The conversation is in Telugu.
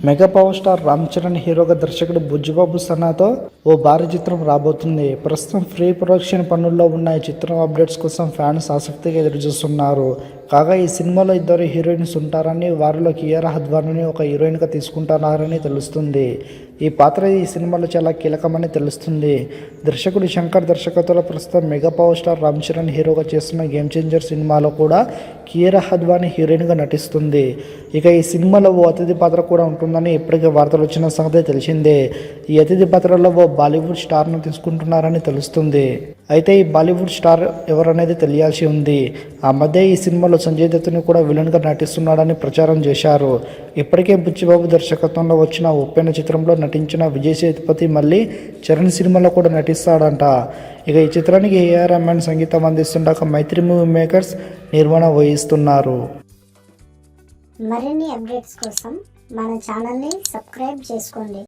Mega power star Ram Charan హీరోగా దర్శకుడు బుజ్జిబాబు సనాతో ఓ భారీ చిత్రం రాబోతుంది. ప్రస్తుతం ప్రీ ప్రొడక్షన్ పనుల్లో ఉన్న ఈ చిత్రం అప్డేట్స్ కోసం ఫ్యాన్స్ ఆసక్తిగా ఎదురుచూస్తున్నారు. కాగా ఈ సినిమాలో ఇద్దరు హీరోయిన్స్ ఉంటారని, వారిలో కియారా అద్వానీని ఒక హీరోయిన్గా తీసుకుంటున్నారని తెలుస్తుంది. ఈ పాత్ర ఈ సినిమాలో చాలా కీలకమని తెలుస్తుంది. దర్శకుడు శంకర్ దర్శకత్వంలో ప్రస్తుతం mega power star Ram Charan హీరోగా చేస్తున్న గేమ్ చేంజర్ సినిమాలో కూడా కియారా అద్వానీ హీరోయిన్గా నటిస్తుంది. ఇక ఈ సినిమాలో ఓ అతిథి పాత్ర కూడా ఉంటుందని ఇప్పటికే వార్తలు వచ్చిన సంగతి తెలిసిందే. ఈ అతిథి పాత్రలో ఓ బాలీవుడ్ స్టార్ను తీసుకుంటున్నారని తెలుస్తుంది. అయితే ఈ బాలీవుడ్ స్టార్ ఎవరనేది తెలియాల్సి ఉంది. ఆ మధ్య ఈ సినిమాలో సంజయ్ దత్తుని కూడా విలన్గా నటిస్తున్నాడని ప్రచారం చేశారు. ఇప్పటికే బుచ్చిబాబు దర్శకత్వంలో వచ్చిన ఉప్పెన చిత్రంలో నటించిన విజయ్ సేతుపతి మళ్ళీ చరణ్ సినిమాలో కూడా నటిస్తాడంట. ఇక ఈ చిత్రానికి ఏఆర్ రెహమాన్ సంగీతం అందిస్తుండగా మైత్రి మూవీ మేకర్స్ నిర్మాణ వహిస్తున్నారు. మరిన్ని అప్డేట్స్ కోసం మన ఛానల్ని సబ్స్క్రైబ్ చేసుకోండి.